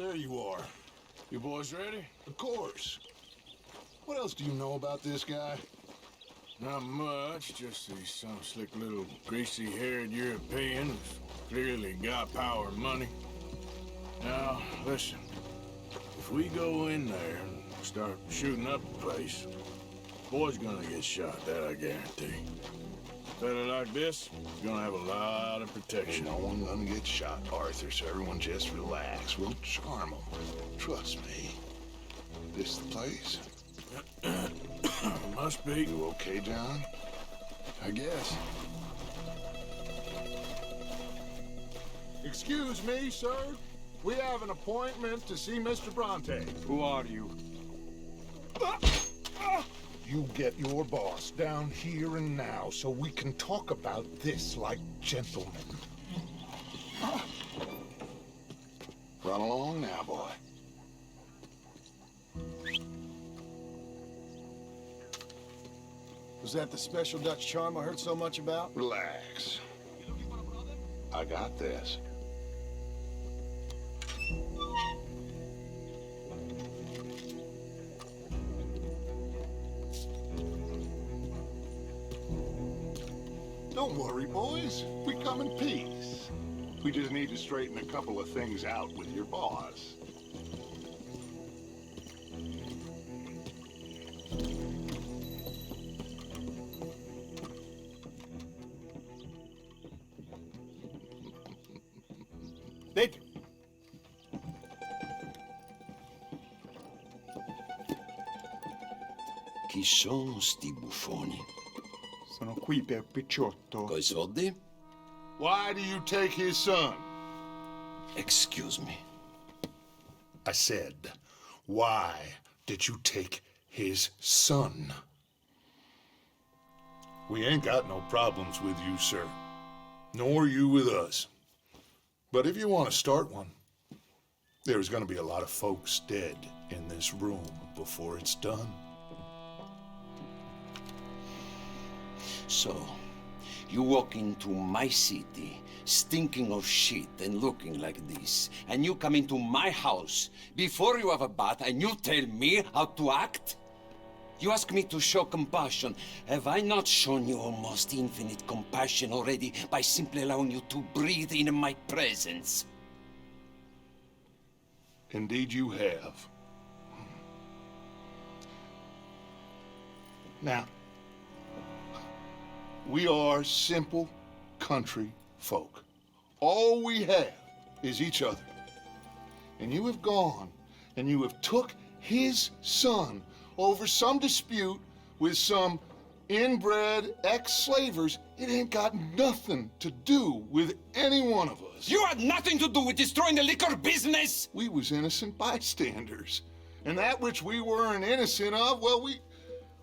There you are. You boys ready? Of course. What else do you know about this guy? Not much, just he's some slick little greasy-haired European who's clearly got power and money. Now, listen. If we go in there and start shooting up the place, boy's gonna get shot, that I guarantee. A fella like this is gonna have a lot of protection. No one gonna get shot, Arthur, so everyone just relax. We'll charm them. Trust me. This the place? Must be. You okay, John? I guess. Excuse me, sir. We have an appointment to see Mr. Bronte. Who are you? You get your boss down here and now so we can talk about this like gentlemen. Run along now, boy. Was that the special Dutch charm I heard so much about? Relax. I got this. Don't worry, boys. We come in peace. We just need to straighten a couple of things out with your boss. Dick. Chi sono sti buffoni? Sono qui per Picciotto. Coi soldi? Why do you take his son? Excuse me. I said, why did you take his son? We ain't got no problems with you, sir. Nor you with us. But if you want to start one, there's going to be a lot of folks dead in this room before it's done. So, you walk into my city, stinking of shit and looking like this, and you come into my house before you have a bath and you tell me how to act? You ask me to show compassion. Have I not shown you almost infinite compassion already by simply allowing you to breathe in my presence? Indeed you have. Now, we are simple country folk. All we have is each other. And you have gone and you have took his son over some dispute with some inbred ex-slavers. It ain't got nothing to do with any one of us. You had nothing to do with destroying the liquor business! We was innocent bystanders. And that which we weren't innocent of, well,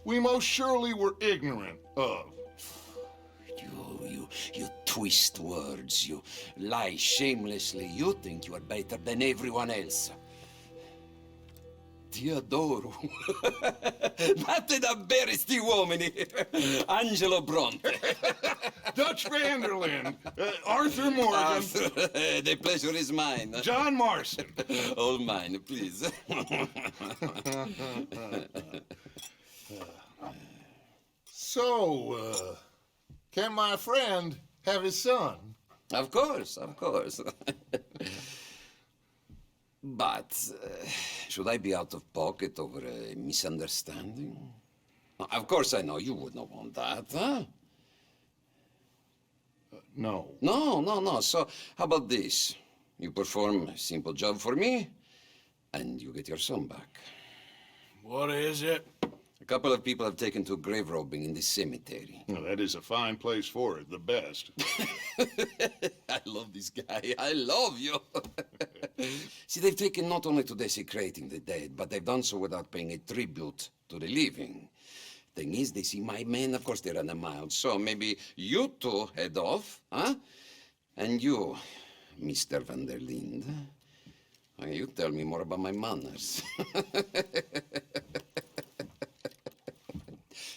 we most surely were ignorant of. You twist words, you lie shamelessly. You think you are better than everyone else. Ti adoro. Vattene da bere sti uomini. Angelo Bronte. Dutch Vanderland. Arthur Morgan. Arthur, the pleasure is mine. John Marston. All mine, please. So, can my friend have his son? Of course, of course. But, should I be out of pocket over a misunderstanding? Of course I know you would not want that, huh? No. No. So, how about this? You perform a simple job for me, and you get your son back. What is it? A couple of people have taken to grave robbing in this cemetery. Well, that is a fine place for it, the best. I love this guy. I love you. See, they've taken not only to desecrating the dead, but they've done so without paying a tribute to the living. Thing is, they see my men, of course they run a mile. So maybe you two head off, huh? And you, Mr. van der Linde, you tell me more about my manners.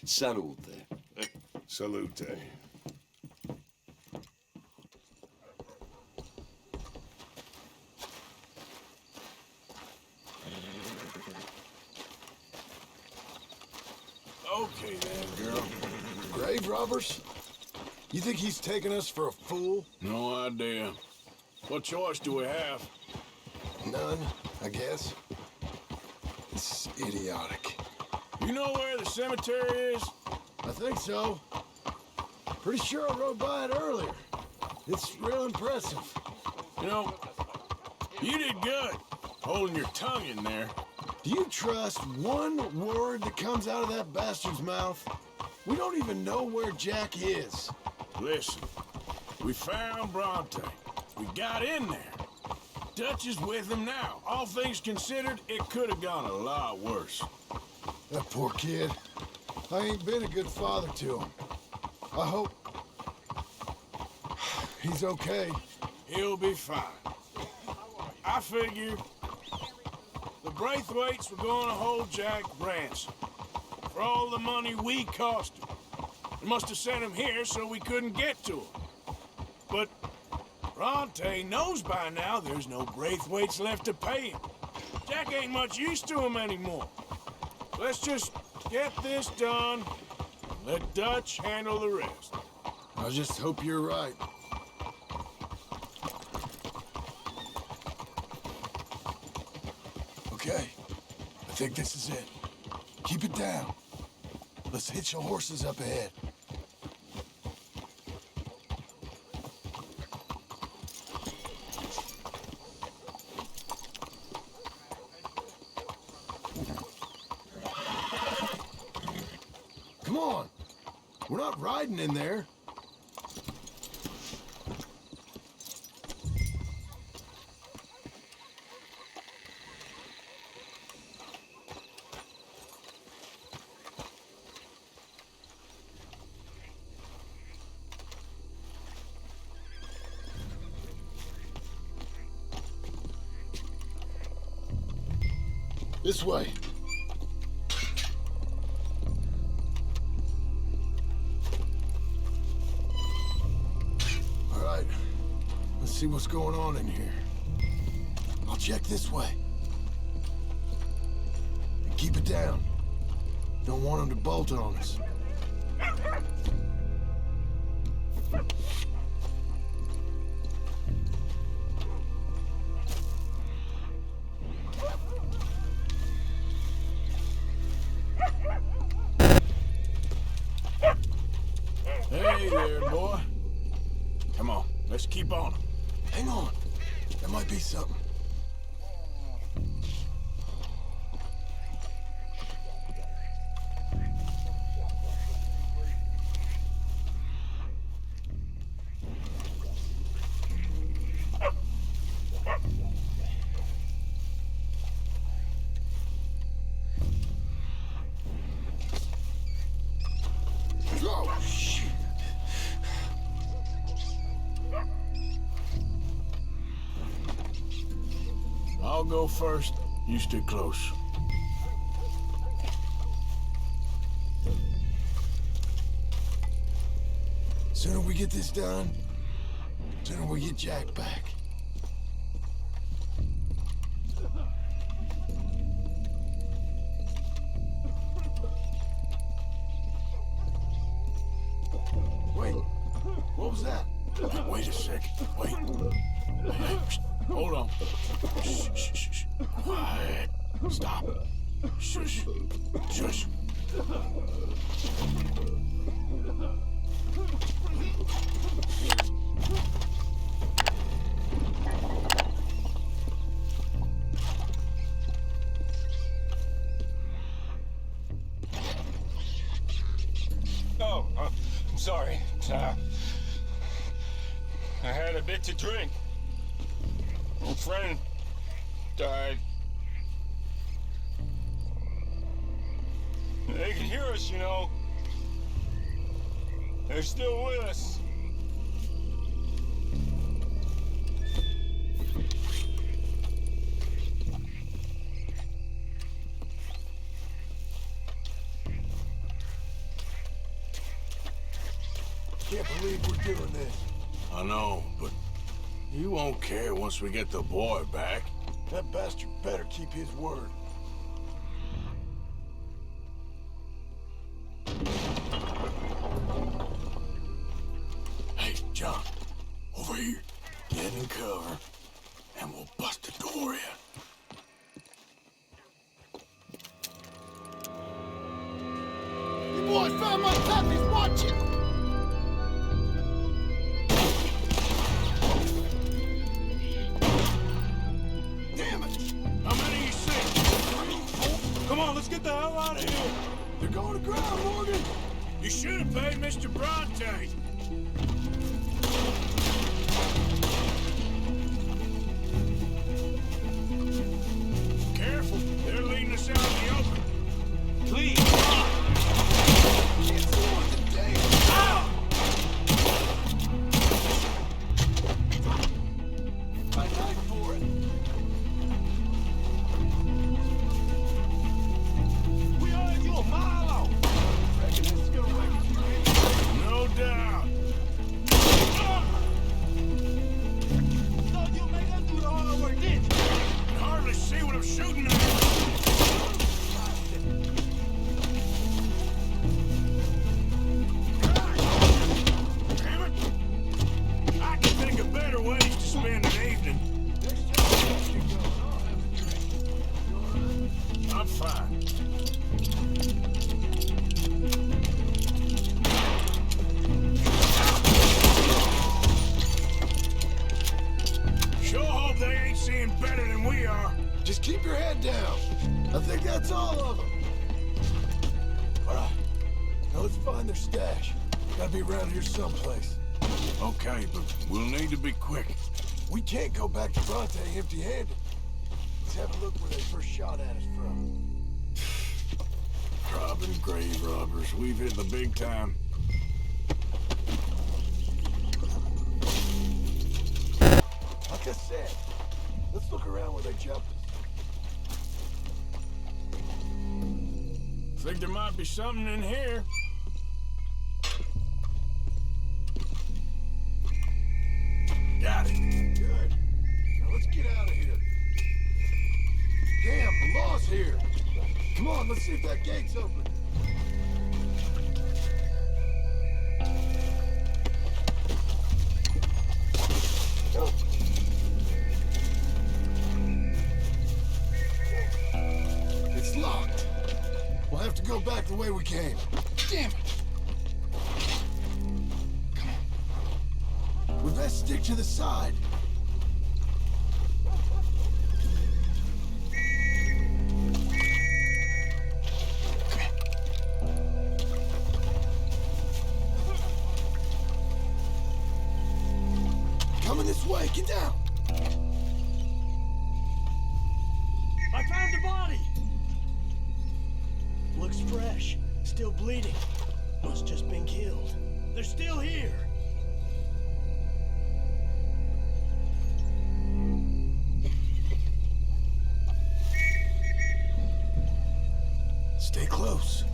Salute. Salute. Okay then, girl. Grave robbers? You think he's taking us for a fool? No idea. What choice do we have? None, I guess. It's idiotic. You know where the cemetery is? I think so. Pretty sure I rode by it earlier. It's real impressive. You know, you did good, holding your tongue in there. Do you trust one word that comes out of that bastard's mouth? We don't even know where Jack is. Listen, we found Bronte. We got in there. Dutch is with him now. All things considered, it could have gone a lot worse. That poor kid. I ain't been a good father to him. I hope he's okay. He'll be fine. I figured the Braithwaites were going to hold Jack ransom for all the money we cost him. They must have sent him here so we couldn't get to him. But Bronte knows by now there's no Braithwaites left to pay him. Jack ain't much use to him anymore. Let's just get this done and let Dutch handle the rest. I just hope you're right. Okay, I think this is it. Keep it down. Let's hitch the horses up ahead. Come on. We're not riding in there. This way. All right. Let's see what's going on in here. I'll check this way. And keep it down. Don't want them to bolt on us. Hey there, boy. Come on, let's keep on. Hang on. There might be something. Oh, shit. I'll go first. You stay close. Sooner we get this done, sooner we get Jack back. Wait, what was that? Wait a sec. Wait. Hey, psst, hold on. Shh, shh, shh, shh. Quiet. Stop. Shush. Shush. Oh, I'm sorry. I had a bit to drink. A friend died. They can hear us, you know. They're still with us. Can't believe we're doing this. I know, but you won't care once we get the boy back. That bastard better keep his word. my pappy's watching! Damn it! How many you see? Come on, let's get the hell out of here. They're going to ground, Morgan! You should have paid Mr. Bronte. Careful, they're leading us out in the open. Please, It's more than day. I died for it. We heard you a mile out. Reckon this is gonna wake you. no doubt. So you make us do the hard work, didn't you? Can hardly see what I'm shooting at. Damn it! I can think of better ways to spend an evening. Next time you go, I'll have a drink. You all right? I'm fine. Sure hope they ain't seeing better than we are. Just keep your head down. I think that's all of them. All right. Now let's find their stash. Gotta be around here someplace. Okay, but we'll need to be quick. We can't go back to Bronte empty-handed. Let's have a look where they first shot at us from. Robbing grave robbers. We've hit the big time. Like I said, let's look around where they jumped us. Think there might be something in here. Got it. Good. Now let's get out of here. Damn, the law's here. Come on, let's see if that gate's open. It's locked. We'll have to go back the way we came. Damn it! We best stick to the side. Coming this way, get down! I found the body! Looks fresh. Still bleeding. Must just been killed. They're still here. Stay close.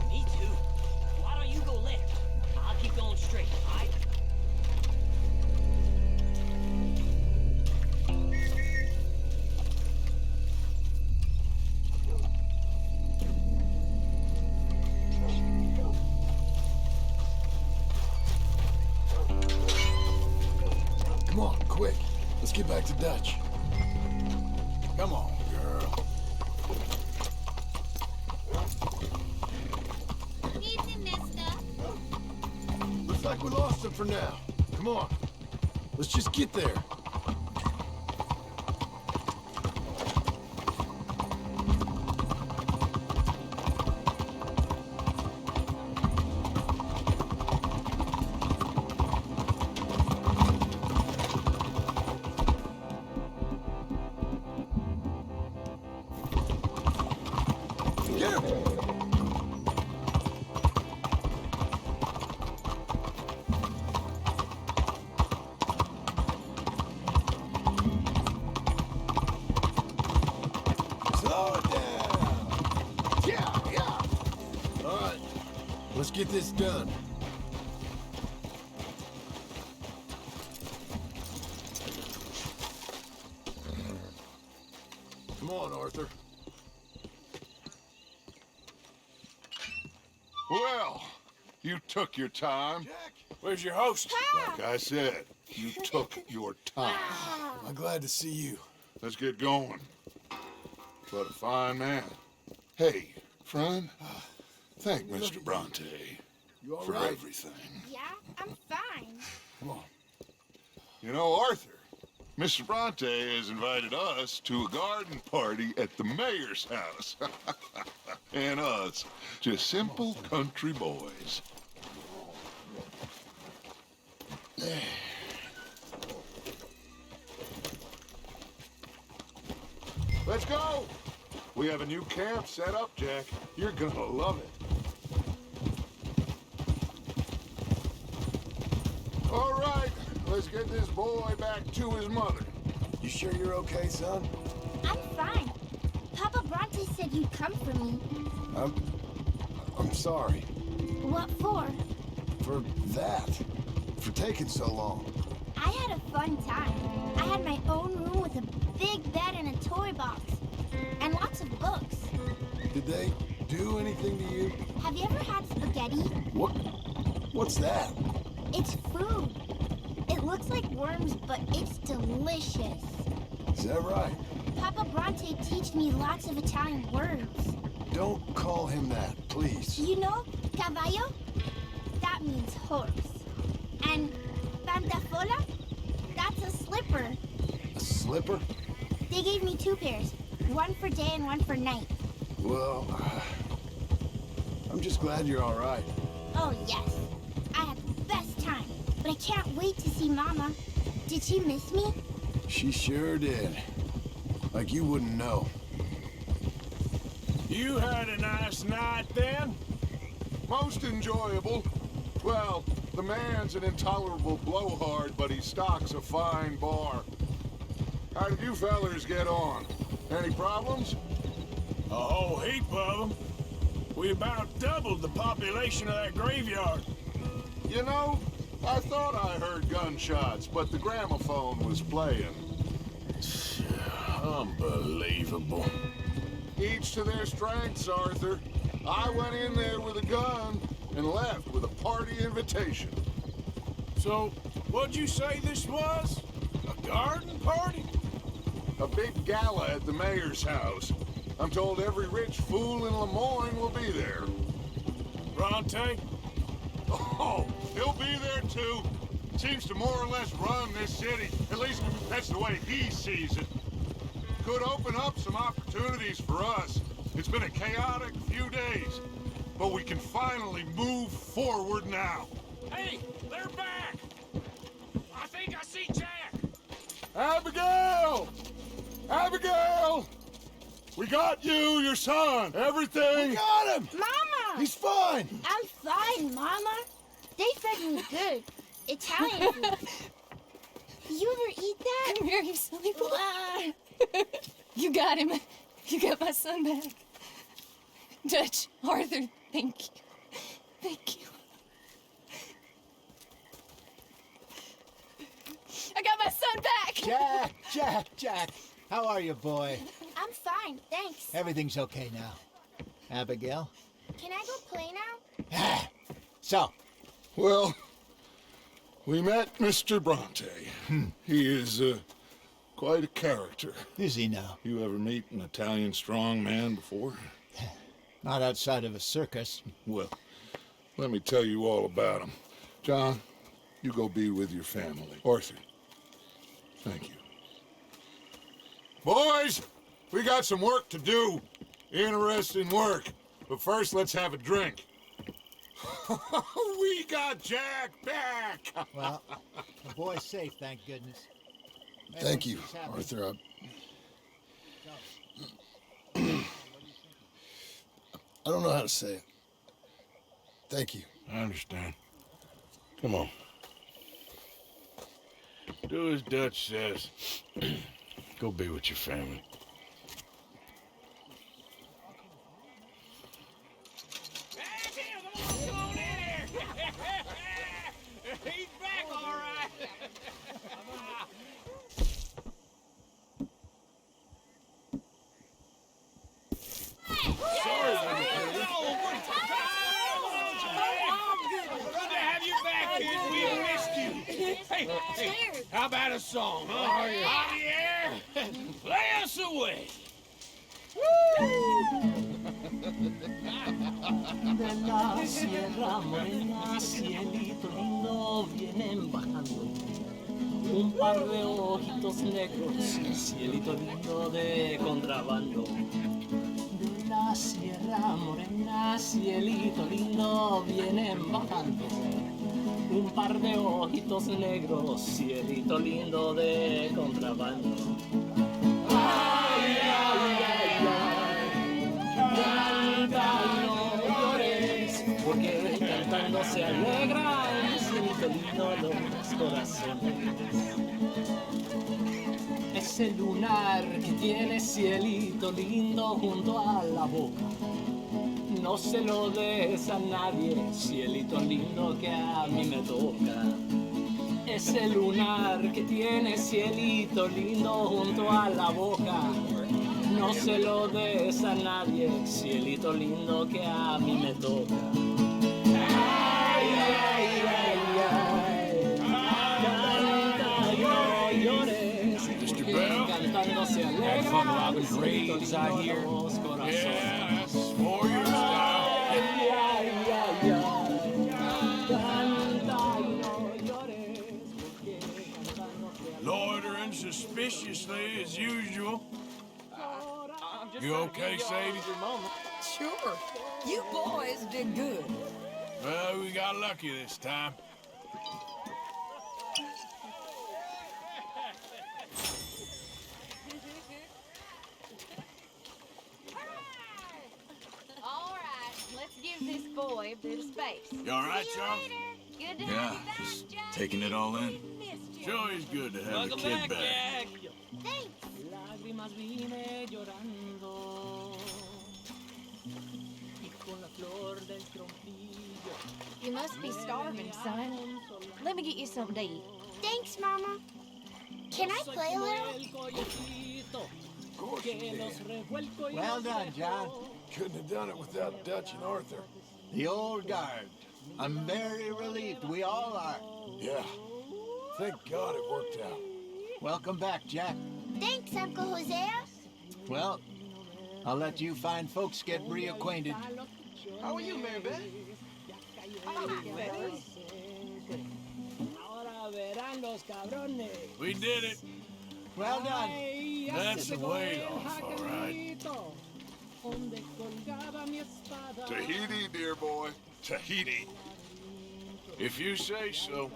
Me too. Why don't you go left? I'll keep going straight, alright? Come on, quick. Let's get back to Dutch. Come on, girl. Evening, mister. Looks like we lost him for now. Come on. Let's just get there. here! Slow it down! Yeah, yeah! All right, let's get this done. Come on, Arthur. Well, you took your time. Jack! Where's your host? Like I said, you took your time. I'm glad to see you. Let's get going. What a fine man. Hey, friend, thank Mr. Bronte You all for right? everything. Yeah, I'm fine. Come on. You know, Arthur, Mr. Bronte has invited us to a garden party at the mayor's house. And us, just simple country boys. Let's go! We have a new camp set up, Jack. You're gonna love it. All right, let's get this boy back to his mother. You sure you're okay, son? I'm fine. Papa Bronte said you'd come for me. I'm sorry What for? for that. For taking so long. I had a fun time. I had my own room with a big bed and a toy box. And lots of books. Did they do anything to you? Have you ever had spaghetti? What's that? It's food. It looks like worms, but it's delicious. Is that right? Papa Bronte teach me lots of Italian words. Don't call him that, please. You know, caballo? That means horse. And pantafola? That's a slipper. A slipper? They gave me 2 pairs. One for day and one for night. Well, I'm just glad you're all right. Oh, yes. I had the best time. But I can't wait to see Mama. Did she miss me? She sure did. Like you wouldn't know. You had a nice night then? Most enjoyable. Well, the man's an intolerable blowhard, but he stocks a fine bar. How did you fellers get on? Any problems? A whole heap of them. We about doubled the population of that graveyard. You know, I thought I heard gunshots, but the gramophone was playing. Unbelievable. Each to their strengths, Arthur. I went in there with a gun and left with a party invitation. So, what'd you say this was? A garden party? A big gala at the mayor's house. I'm told every rich fool in Lemoyne will be there. Bronte? Oh, he'll be there too. Seems to more or less run this city. At least that's the way he sees it. Could open up some opportunities for us. It's been a chaotic few days, but we can finally move forward now. Hey, they're back! I think I see Jack! Abigail! Abigail! We got you, your son, everything. We got him! Mama! He's fine! I'm fine, Mama. They fed me good. Italian food. You ever eat that? Come here, you silly boy. You got him. You got my son back. Dutch, Arthur, thank you. Thank you. I got my son back! Jack. How are you, boy? I'm fine, thanks. Everything's okay now. Abigail? Can I go play now? So, Well, we met Mr. Bronte. He is quite a character. is he now? You ever meet an Italian strong man before? Not outside of a circus. Well, let me tell you all about him. John, you go be with your family. Arthur, thank you. Boys, we got some work to do. Interesting work. But first, let's have a drink. We got Jack back! Well, the boy's safe, thank goodness. Thank you, Everyone's happy. Arthur. I don't know how to say it. Thank you. I understand. Come on. Do as Dutch says. Go be with your family. He's back, all right. Good to have you back, kid. We missed you. Hey, how about a song, huh? Javier, play us away. De la sierra morena, cielito lindo, vienen bajando un par de ojitos negros, cielito lindo de contrabando. De la sierra morena, cielito lindo, vienen bajando un par de ojitos negros, cielito lindo de contrabando. Ay, ay, ay, ay, canta y no llores, porque cantando se alegran, cielito lindo, los corazones. Ese lunar que tiene cielito lindo junto a la boca, no se lo des a nadie, cielito lindo que a mí me toca. Ese lunar que tiene cielito lindo junto a la boca, no se lo des a nadie, cielito lindo que a mí me toca. Ay, ay, ay, ay, canta y no llores, cantando se alegra, cielito lindo los corazones. Yeah, that's warrior style. Ay, ay, ay, ay, canta y no llores, porque cantando se alegra. Loitering suspiciously as usual. You okay, Sadie? Sure. You boys did good. Well, we got lucky this time. All right, let's give this boy a bit of space. You all right, Charles? Good to Yeah, have you back, just Jack. taking it all in. Sure is good to have a Welcome kid back. Jack. Thanks. Lágrimas vine llorando y con la flor del trompillo. You must be starving, son. Let me get you something to eat. Thanks, Mama. Can I play a little? Of course you can. Well done, John. Couldn't have done it without Dutch and Arthur. The old guard. I'm very relieved. We all are. Yeah. Thank God it worked out. Welcome back, Jack. Thanks, Uncle Hosea. Well, I'll let you fine folks get reacquainted. How are you, Mary Beth? Ahora verán los cabrones. We did it. Well done. That's the weight off, all right. Donde colgaba mi espada. Tahiti, dear boy. Tahiti. If you say so.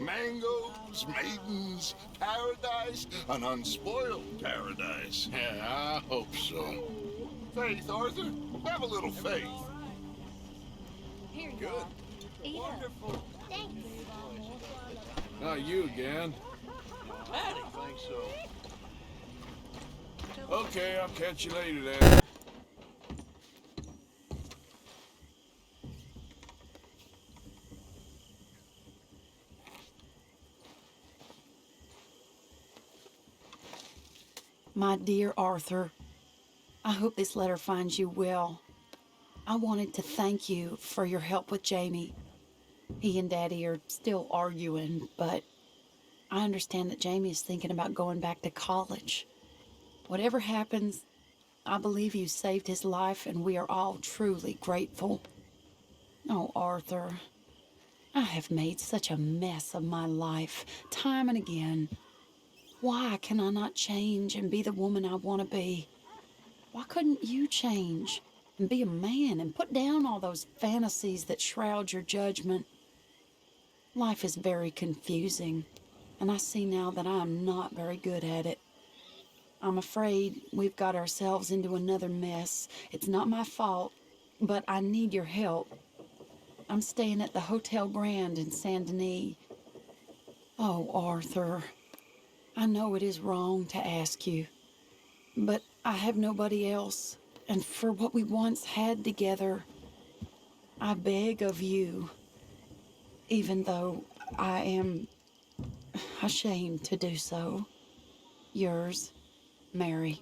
Mangoes, maidens, paradise, an unspoiled paradise. Yeah, I hope so. Faith, Arthur. Have a little faith. Here you Good. are. Eat up. Wonderful. Thanks. Not you again. I think so. Okay, I'll catch you later then. My dear Arthur, I hope this letter finds you well. I wanted to thank you for your help with Jamie. He and Daddy are still arguing, but I understand that Jamie is thinking about going back to college. Whatever happens, I believe you saved his life, and we are all truly grateful. Oh, Arthur, I have made such a mess of my life, time and again. Why can I not change and be the woman I want to be? Why couldn't you change and be a man and put down all those fantasies that shroud your judgment? Life is very confusing, and I see now that I am not very good at it. I'm afraid we've got ourselves into another mess. It's not my fault, but I need your help. I'm staying at the Hotel Grand in Saint Denis. Oh, Arthur, I know it is wrong to ask you, but I have nobody else, and for what we once had together, I beg of you, even though I am ashamed to do so. Yours, Mary.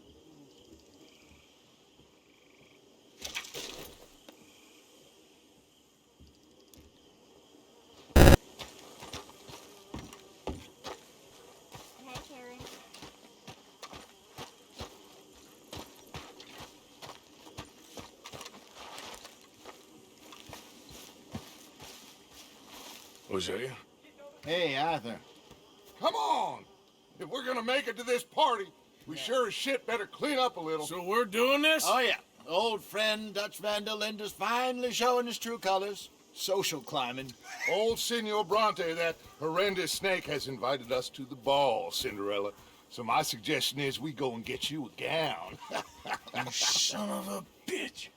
Hosea? Hey, Arthur. Come on! If we're gonna make it to this party, we sure as shit better clean up a little. So we're doing this? Oh, yeah. Old friend Dutch Van der Linde's finally showing his true colors. Social climbing. Old Senor Bronte, that horrendous snake, has invited us to the ball, Cinderella. So my suggestion is we go and get you a gown. You son of a bitch.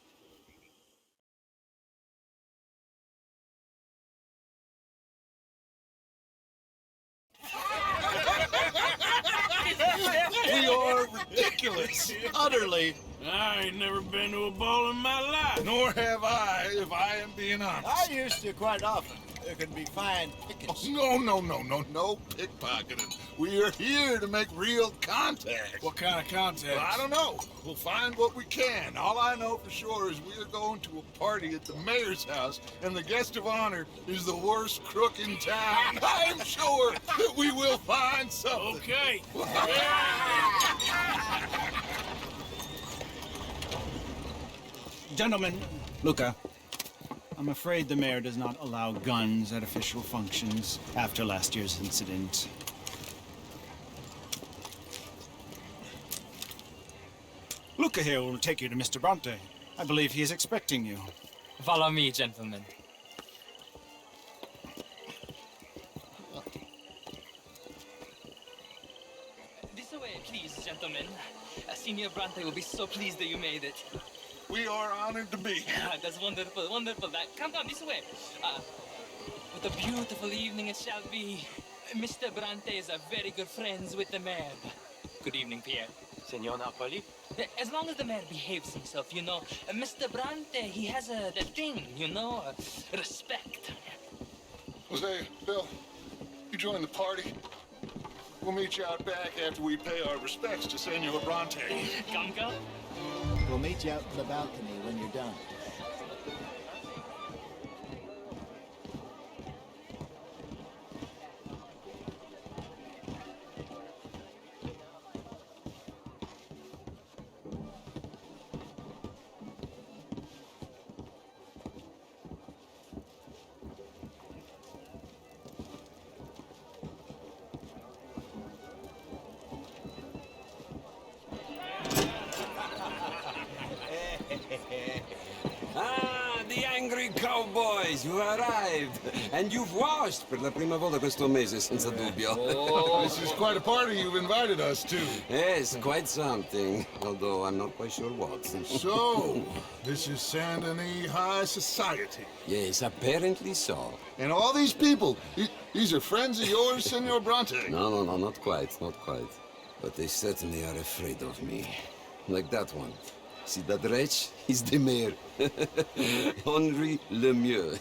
We are ridiculous. Utterly. I ain't never been to a ball in my life. Nor have I, if I am being honest. I used to quite often. There can be fine pickets. No pickpocketing. We are here to make real contact. What kind of contact? Well, I don't know. We'll find what we can. All I know for sure is we are going to a party at the mayor's house, and the guest of honor is the worst crook in town. I am sure that we will find something. Okay. Gentlemen, Luca, I'm afraid the mayor does not allow guns at official functions after last year's incident. Luca here will take you to Mr. Bronte. I believe he is expecting you. Follow me, gentlemen. This way, please, gentlemen. Senior Bronte will be so pleased that you made it. We are honored to be here. That's wonderful, wonderful. Come down this way. What a beautiful evening it shall be. Mr. Bronte is very good friends with the mayor. Good evening, Pierre. Senor Napoli? As long as the mayor behaves himself, you know. Mr. Bronte, he has that thing, you know, respect. Jose, Bill, you join the party. We'll meet you out back after we pay our respects to Senor Bronte. Come. We'll meet you out on the balcony when you're done. The angry cowboys, you arrived. And you've washed per la prima volta questo mese, senza dubbio. Oh, this is quite a party you've invited us to. Yes, quite something. Although I'm not quite sure what. So, this is Saint Denis High Society. Yes, apparently so. And all these people, these are friends of yours, Senor Bronte? No, not quite. But they certainly are afraid of me. Like that one. See that wretch? He's the mayor. Henri Lemieux.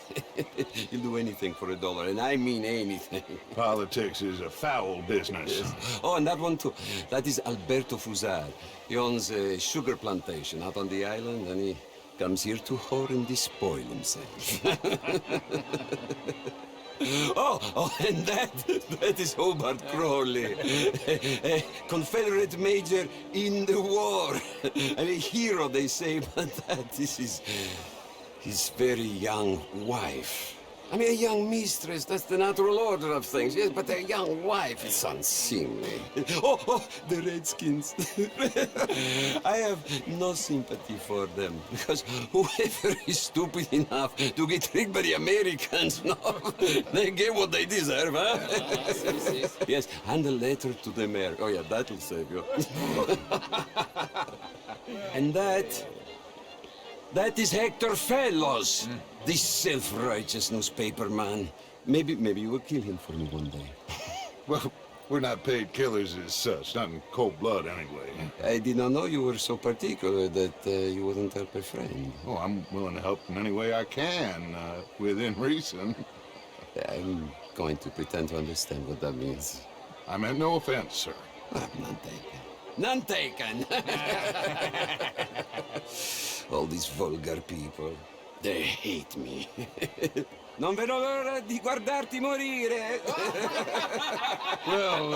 He'll do anything for $1, and I mean anything. Politics is a foul business. Yes. Oh, and that one too. That is Alberto Fusar. He owns a sugar plantation out on the island, and he comes here to whore and despoil himself. Oh, and that is Hobart Crawley, a Confederate major in the war, and a hero, they say, but that is his very young wife. I mean, a young mistress, that's the natural order of things, yes, but a young wife, it's unseemly. Oh, the Redskins. I have no sympathy for them, because whoever is stupid enough to get tricked by the Americans, no, they get what they deserve, huh? Yes, and a letter to the mayor. Oh, yeah, that'll save you. And that That is Hector Fellows, this self-righteous newspaper man. Maybe you will kill him for me one day. Well, we're not paid killers as such, not in cold blood anyway. I did not know you were so particular that you wouldn't help a friend. Oh, I'm willing to help in any way I can, within reason. I'm going to pretend to understand what that means. I meant no offense, sir. None taken. None taken! All these vulgar people, they hate me. Non vedo l'ora di guardarti morire. Well,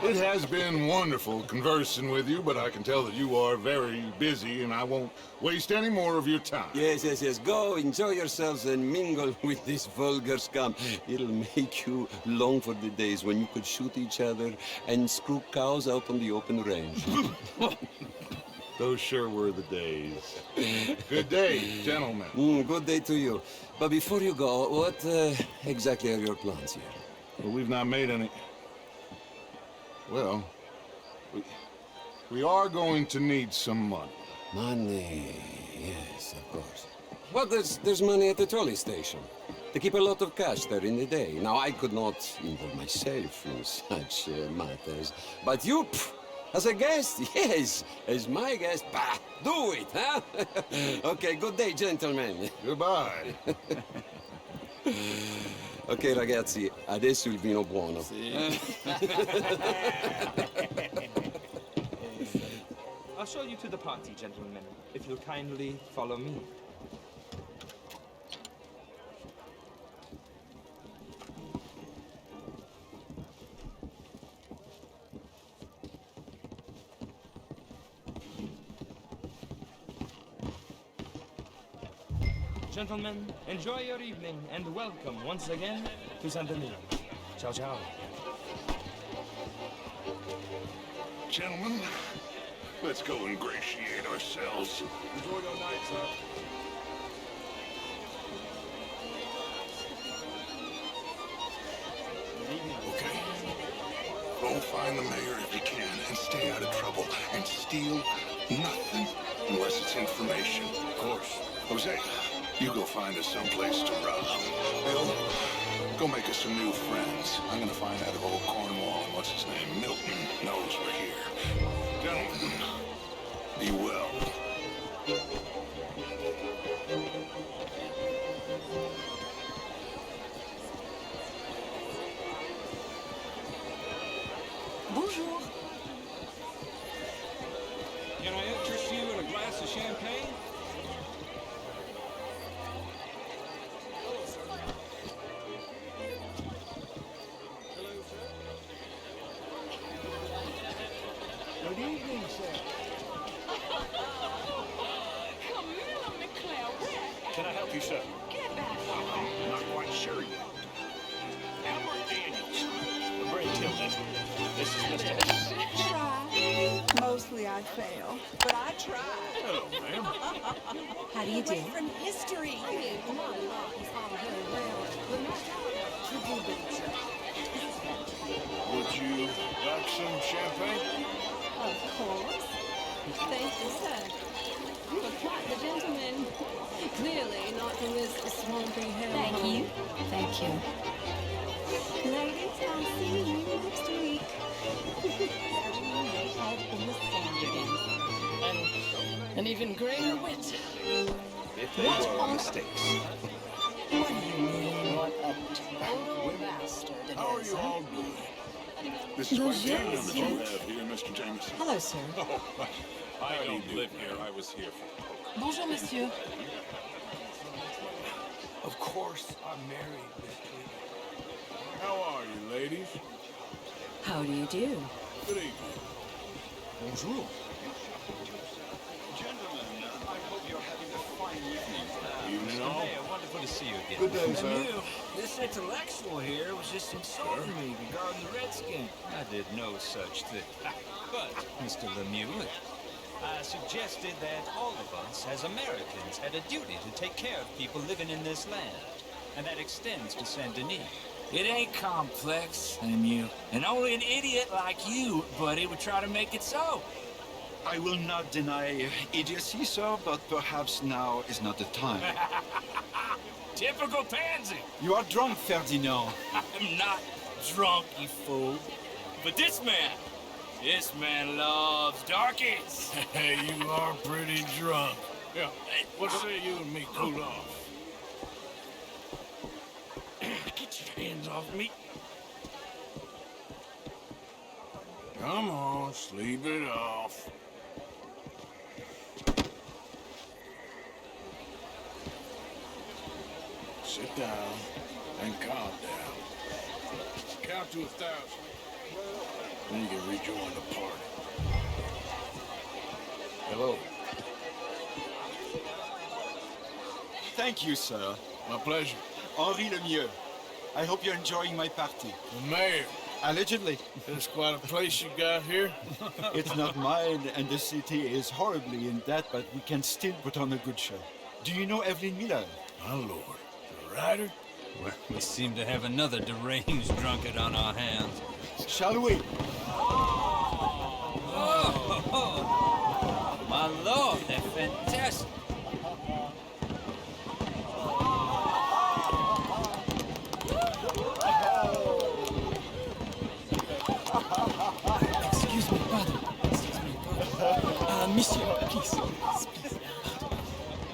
it has been wonderful conversing with you, but I can tell that you are very busy, and I won't waste any more of your time. Yes. Go, enjoy yourselves, and mingle with this vulgar scum. It'll make you long for the days when you could shoot each other and screw cows out on the open range. Those sure were the days. Good day, gentlemen. Good day to you. But before you go, what exactly are your plans here? Well, we've not made any... Well, we are going to need some money. Money, yes, of course. Well, there's money at the trolley station. They keep a lot of cash there in the day. Now, I could not involve myself in such matters. But you, as a guest, yes, as my guest, bah, do it, huh? Okay, good day, gentlemen. Goodbye. Ok, ragazzi, adesso il vino buono. I'll show you to the party, gentlemen, if you'll kindly follow me. Gentlemen, enjoy your evening and welcome once again to Saint Denis. Ciao, ciao. Gentlemen, let's go ingratiate ourselves. Enjoy your night, sir. Okay. Go find the mayor if you can and stay out of trouble. And steal nothing unless it's information. Of course. Jose, you go find us someplace to rob. Bill, go make us some new friends. I'm gonna find out if old Cornwall and what's his name, Milton, knows we're here. Gentlemen, be well. Bonjour. Can I interest you in a glass of champagne? Good evening, sir. Camilla McClare, Can I help you, sir? get back. Not quite sure yet. Albert Daniels. Bring Tilden. This is Mr. Try. Mostly I fail, but I try. Hello, ma'am. How do you do? From history. Would you like some champagne? Of course. Thank you, sir. You are quite the gentleman. Clearly not from this swampy hell. Thank you. Thank you. Ladies, I'll see you next week. Head in the sand again. An even greater wit. If they were mistakes. What do you mean? What a total bastard it How are is, you huh? all doing? This is my Bonjour, team that monsieur. you have here, Mr. Jameson. Hello, sir. I don't live here. I was here for Bonjour, monsieur. Of course, I'm married, Miss Cleveland. How are you, ladies? How do you do? Good evening. Bonjour. Gentlemen, I hope you're having a fine evening. Evening all. Mayor, wonderful to see you again. Good day, sir. This intellectual here was just insulting me regarding the Redskin. I did no such thing. But, Mr. Lemieux, I suggested that all of us, as Americans, had a duty to take care of people living in this land. And that extends to Saint Denis. It ain't complex, Lemieux. And only an idiot like you, buddy, would try to make it so. I will not deny idiocy, sir, but perhaps now is not the time. Typical pansy. You are drunk, Ferdinand. I'm not drunk, you fool. But this man loves darkies. Hey, you are pretty drunk. Yeah, what say you and me cool off? Get your hands off me. Come on, sleep it off. Sit down and calm down. Count to 1,000. Then you can rejoin the party. Hello. Thank you, sir. My pleasure. Henri Lemieux. I hope you're enjoying my party. The mayor. Allegedly. It's quite a place you got here. It's not mine, and the city is horribly in debt, but we can still put on a good show. Do you know Evelyn Miller? My lord. The writer? Well, we seem to have another deranged drunkard on our hands. Shall we? Oh, my lord, they're fantastic. Excuse me, pardon. Monsieur, please.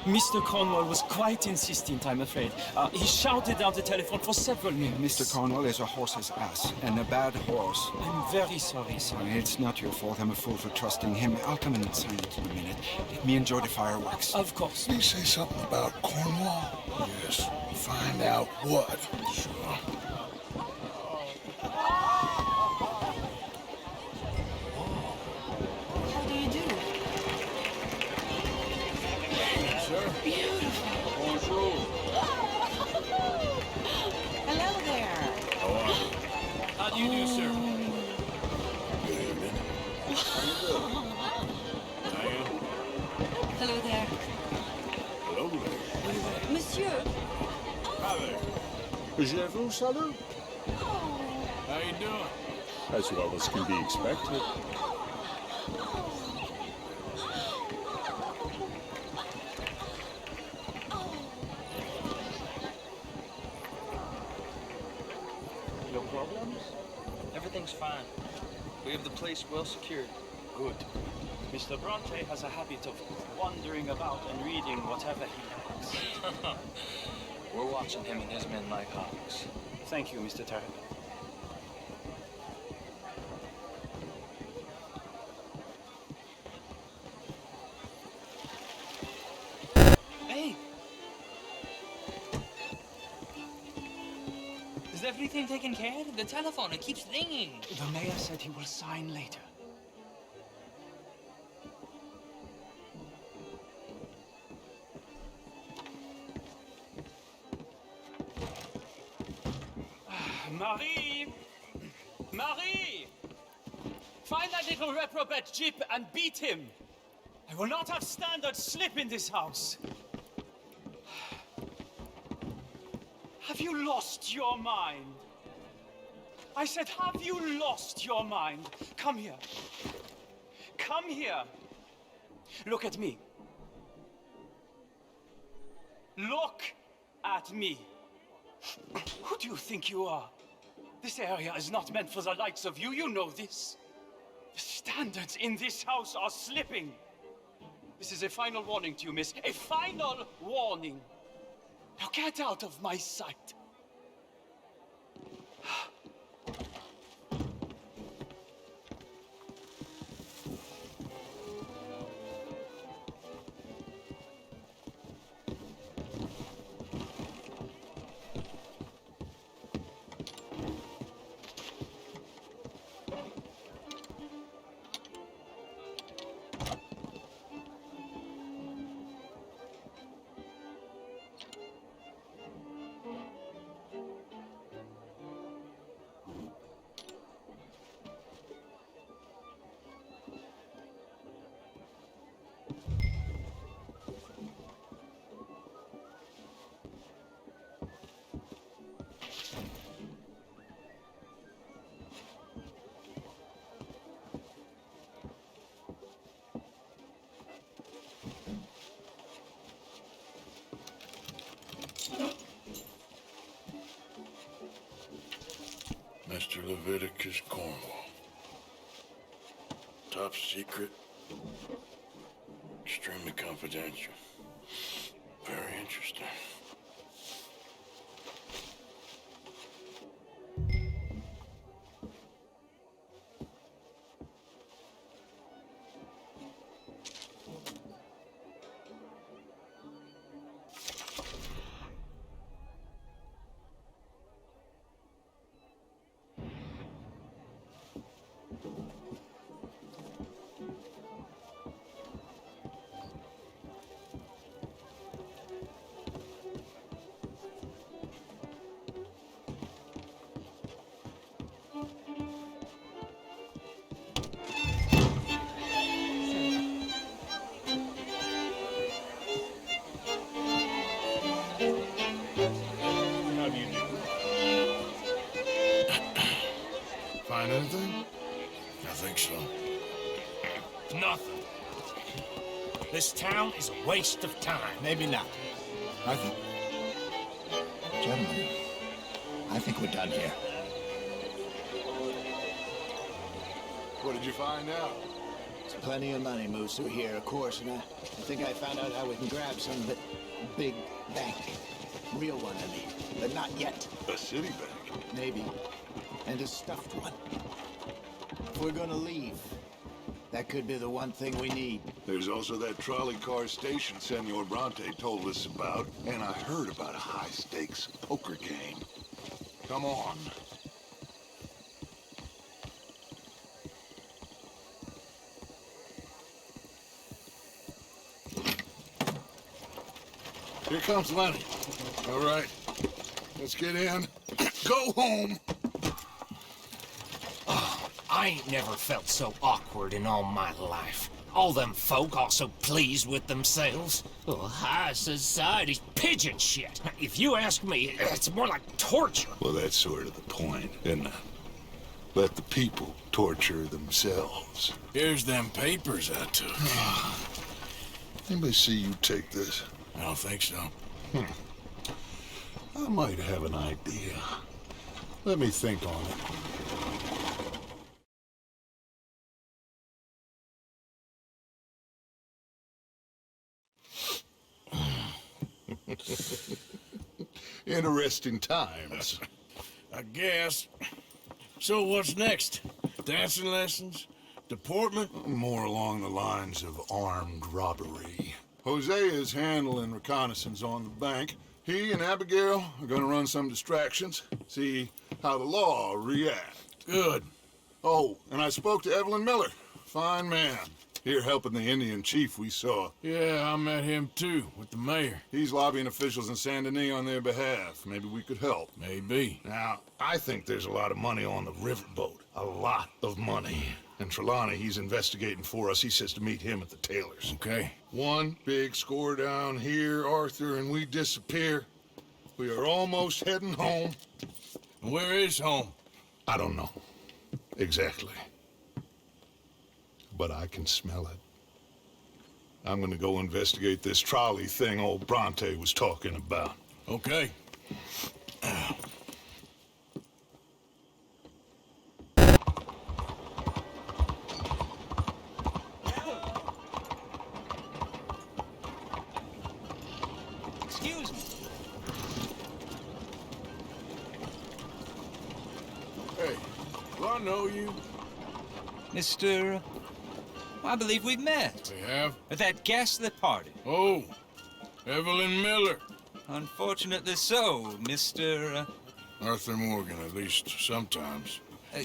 Mr. Cornwall was quite insistent, I'm afraid. He shouted down the telephone for several minutes. Mr. Cornwall is a horse's ass, and a bad horse. I'm very sorry, sir. It's not your fault. I'm a fool for trusting him. I'll come in and sign it in a minute. Let me enjoy the fireworks. Of course. Did he say something about Cornwall? Yes. Find out what. Sure. How do you do? Sir? Beautiful. Bonjour. Hello there. How are you? How do you do, sir? Good evening. How you doing? Diane? Hello there. Hello there. Monsieur. Hi there. Je vous salute. How you doing? As well as can be expected. No problems? Everything's fine. We have the place well secured. Good. Mr. Bronte has a habit of wandering about and reading whatever he likes. We're watching him and his men like hawks. Thank you, Mr. Terry. Hey! Is everything taken care of? The telephone, it keeps ringing. The mayor said he will sign later. Marie! Marie! Find that little reprobate Jip and beat him. I will not have standard slip in this house. Have you lost your mind? I said, have you lost your mind? Come here. Come here. Look at me. Look at me. Who do you think you are? This area is not meant for the likes of you. You know this. The standards in this house are slipping. This is a final warning to you, miss. A final warning. Now get out of my sight. Leviticus Cornwall. Top secret. Extremely confidential. Very interesting. How do you do? Find anything? I think so. Nothing. This town is a waste of time. Maybe not. Arthur. Gentlemen, I think we're done here. What did you find out? There's plenty of money moves through here, of course, and I think I found out how we can grab some of it. Big bank. Real one, I mean. But not yet. A city bank? Maybe. And a stuffed one. If we're gonna leave, that could be the one thing we need. There's also that trolley car station Senor Bronte told us about, and I heard about a high-stakes poker game. Come on. Here comes Lenny. All right, let's get in. Go home. I ain't never felt so awkward in all my life. All them folk are so pleased with themselves. Oh, high society's pigeon shit. If you ask me, it's more like torture. Well, that's sort of the point, isn't it? Let the people torture themselves. Here's them papers I took. Anybody see you take this? I don't think so. I might have an idea. Let me think on it. Interesting times. I guess. So what's next? Dancing lessons? Deportment? More along the lines of armed robbery. Hosea is handling reconnaissance on the bank. He and Abigail are gonna run some distractions, see how the law reacts. Good. Oh, and I spoke to Evelyn Miller. Fine man. Here helping the Indian chief we saw. Yeah, I met him too, with the mayor. He's lobbying officials in Saint Denis on their behalf. Maybe we could help. Maybe. Now, I think there's a lot of money on the riverboat. A lot of money. And Trelawney, he's investigating for us. He says to meet him at the Taylor's. Okay. One big score down here, Arthur, and we disappear. We are almost heading home. Where is home? I don't know. Exactly. But I can smell it. I'm gonna go investigate this trolley thing old Bronte was talking about. Okay. Excuse me. Hey, do I know you? Mr. I believe we've met. We have? At that ghastly party. Oh, Evelyn Miller. Unfortunately so, Mr. Arthur Morgan, at least sometimes.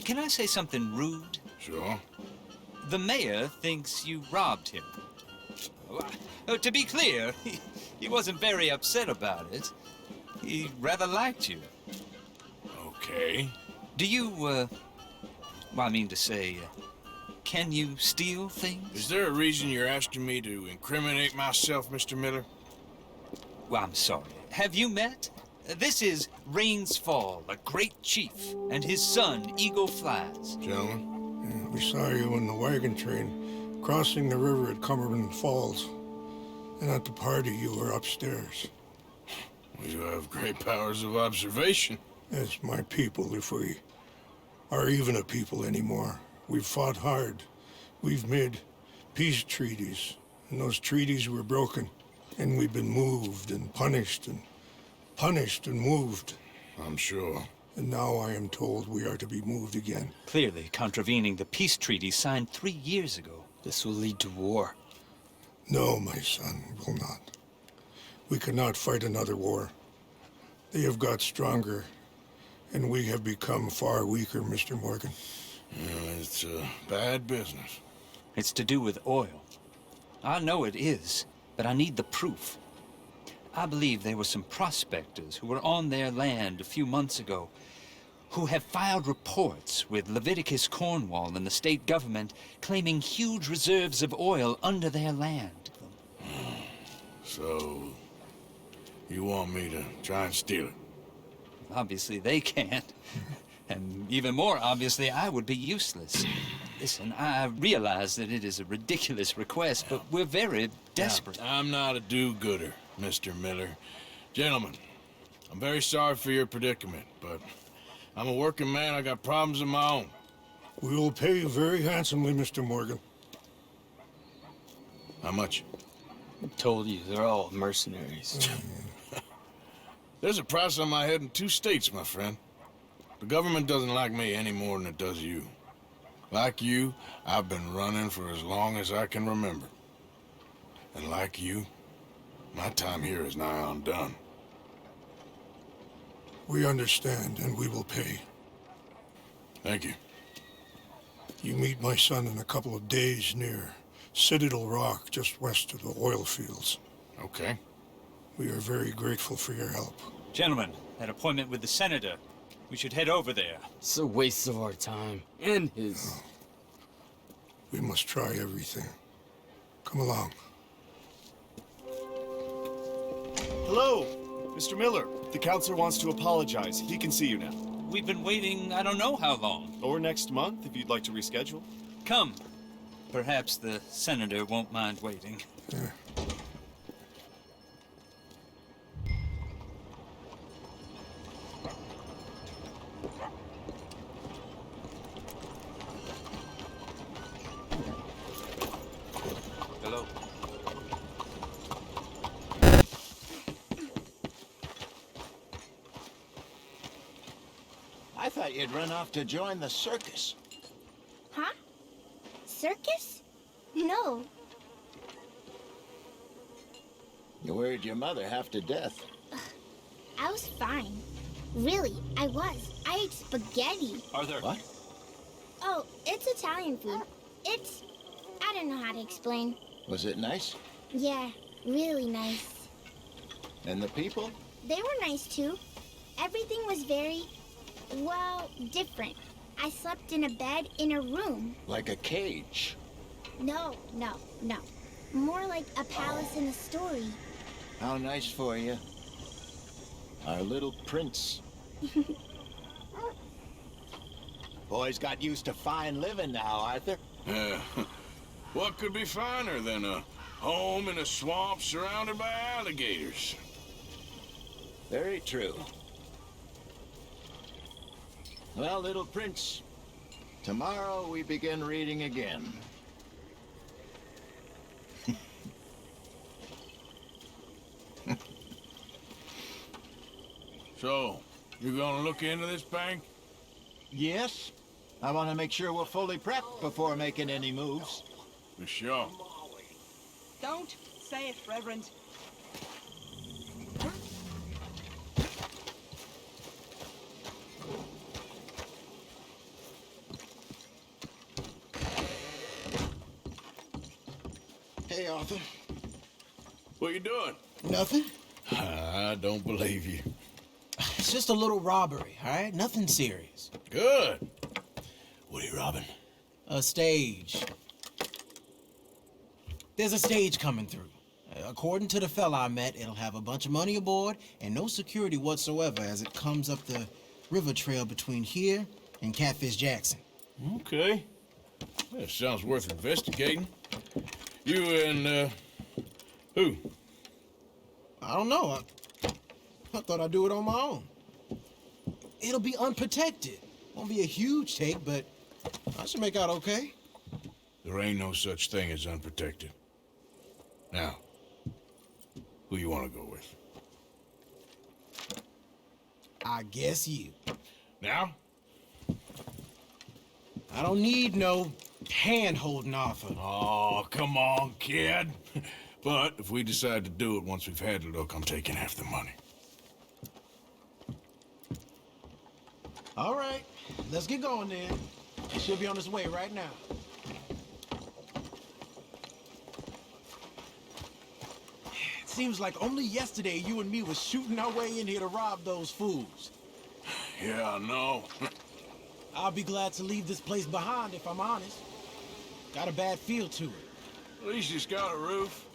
Can I say something rude? Sure. The mayor thinks you robbed him. To be clear, he wasn't very upset about it. He rather liked you. Okay. Do you, well, I mean to say, can you steal things? Is there a reason you're asking me to incriminate myself, Mr. Miller? Well, I'm sorry. Have you met? This is Rains Fall, a great chief, and his son, Eagle Flies. Gentlemen? Yeah, we saw you in the wagon train crossing the river at Cumberland Falls. And at the party, you were upstairs. You have great powers of observation. As my people, if we are even a people anymore. We've fought hard. We've made peace treaties, and those treaties were broken. And we've been moved and punished and moved. I'm sure. And now I am told we are to be moved again. Clearly contravening the peace treaty signed 3 years ago. This will lead to war. No, my son, it will not. We cannot fight another war. They have got stronger, and we have become far weaker, Mr. Morgan. It's bad business. It's to do with oil. I know it is, but I need the proof. I believe there were some prospectors who were on their land a few months ago who have filed reports with Leviticus Cornwall and the state government claiming huge reserves of oil under their land. So, you want me to try and steal it? Obviously they can't. And even more obviously, I would be useless. Listen, I realize that it is a ridiculous request, but we're very desperate. I'm not a do-gooder, Mr. Miller. Gentlemen, I'm very sorry for your predicament, but I'm a working man. I got problems of my own. We will pay you very handsomely, Mr. Morgan. How much? I told you, they're all mercenaries. There's a price on my head in 2 states, my friend. The government doesn't like me any more than it does you. Like you, I've been running for as long as I can remember. And like you, my time here is nigh on done. We understand, and we will pay. Thank you. You meet my son in a couple of days near Citadel Rock, just west of the oil fields. Okay. We are very grateful for your help. Gentlemen, that appointment with the senator. We should head over there. It's a waste of our time. And his. We must try everything. Come along. Hello, Mr. Miller. The counselor wants to apologize. He can see you now. We've been waiting I don't know how long. Or next month, if you'd like to reschedule. Come. Perhaps the senator won't mind waiting. Yeah. Hello. I thought you'd run off to join the circus. Huh? Circus? No. You worried your mother half to death. I was fine. Really, I was. I ate spaghetti. Arthur. What? Oh, it's Italian food. It's... I don't know how to explain. Was it nice? Yeah, really nice. And the people? They were nice too. Everything was very, well, different. I slept in a bed in a room. Like a cage. No. More like a palace in a story. How nice for you. Our little prince. Boys got used to fine living now, Arthur. What could be finer than a home in a swamp surrounded by alligators? Very true. Well, little prince, tomorrow we begin reading again. So, you gonna look into this bank? Yes. I want to make sure we're fully prepped before making any moves. For sure. Don't say it, Reverend. Hey, Arthur. What you doing? Nothing. I don't believe you. It's just a little robbery, all right? Nothing serious. Good. What are you robbing? A stage. There's a stage coming through. According to the fella I met, it'll have a bunch of money aboard and no security whatsoever as it comes up the river trail between here and Catfish Jackson. Okay. That sounds worth investigating. You and, who? I don't know. I thought I'd do it on my own. It'll be unprotected. Won't be a huge take, but I should make out okay. There ain't no such thing as unprotected. Now, who you want to go with? I guess you. Now? I don't need no hand-holding offer. Oh, come on, kid. But if we decide to do it once we've had a look, I'm taking half the money. All right, let's get going then. He should be on his way right now. It seems like only yesterday you and me was shooting our way in here to rob those fools. Yeah, I know. I'll be glad to leave this place behind if I'm honest. Got a bad feel to it. At least it's got a roof.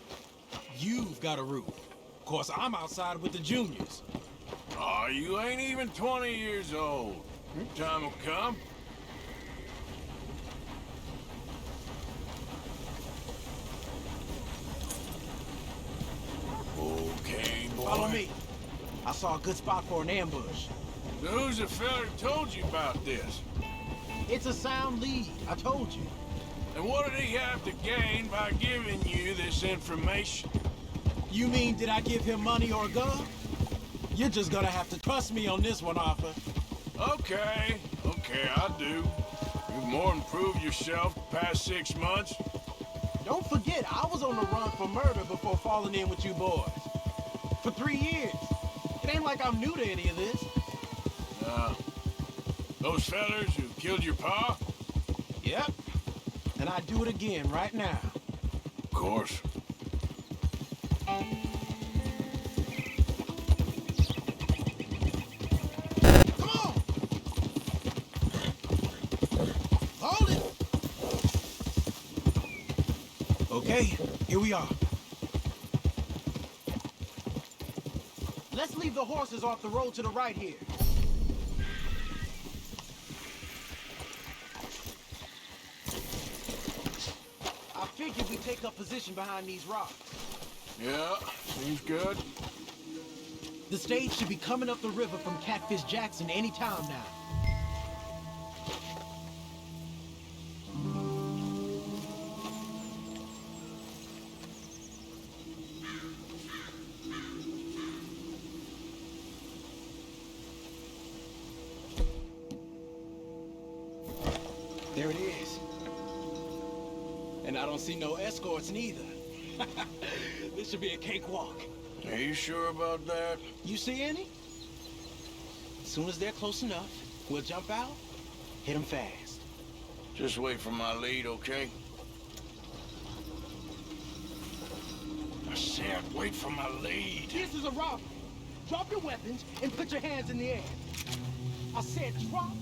You've got a roof. Of course, I'm outside with the juniors. Oh, you ain't even 20 years old. Your time will come. Okay, boy. Follow me. I saw a good spot for an ambush. So who's the fella who told you about this? It's a sound lead, I told you. And what did he have to gain by giving you this information? You mean, did I give him money or a gun? You're just gonna have to trust me on this one, Arthur. Okay, I do. You've more than proved yourself the past 6 months. Don't forget, I was on the run for murder before falling in with you boys. For 3 years. It ain't like I'm new to any of this. Those fellers who killed your pa? Yep. And I'd do it again right now. Of course. Come on! Hold it! Okay, here we are. Let's leave the horses off the road to the right here. I figured we take up position behind these rocks. Yeah, seems good. The stage should be coming up the river from Catfish Jackson any time now. There it is. And I don't see no escorts neither. This should be a cakewalk. Are you sure about that? You see any? As soon as they're close enough, we'll jump out, hit them fast. Just wait for my lead, okay? I said wait for my lead. This is a robbery. Drop your weapons and put your hands in the air. I said drop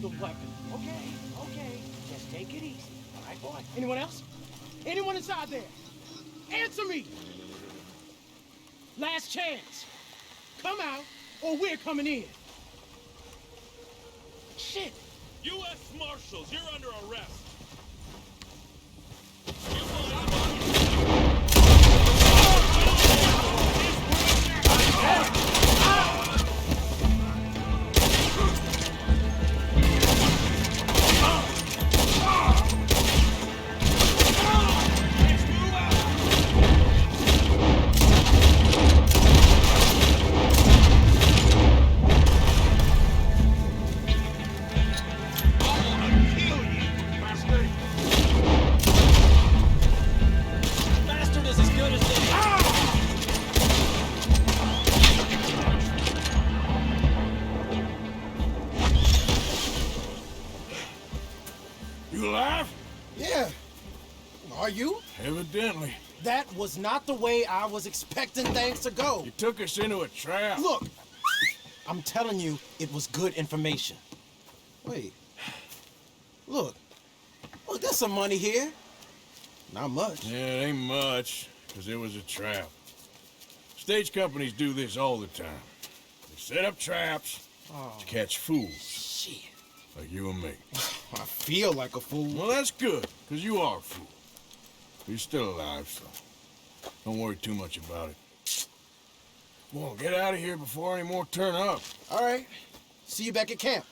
the weapon. Okay. Just take it easy. All right, boy. Anyone else? Anyone inside there? Answer me! Last chance. Come out, or we're coming in. Shit! U.S. Marshals, you're under arrest. You alive? Yeah. Are you? Evidently. That was not the way I was expecting things to go. You took us into a trap. Look, I'm telling you, it was good information. Wait. Look, there's some money here. Not much. Yeah, it ain't much, because it was a trap. Stage companies do this all the time. They set up traps to catch fools. Shit. Like you and me. I feel like a fool. Well, that's good, because you are a fool. You're still alive, so don't worry too much about it. Come on, get out of here before any more turn up. All right. See you back at camp.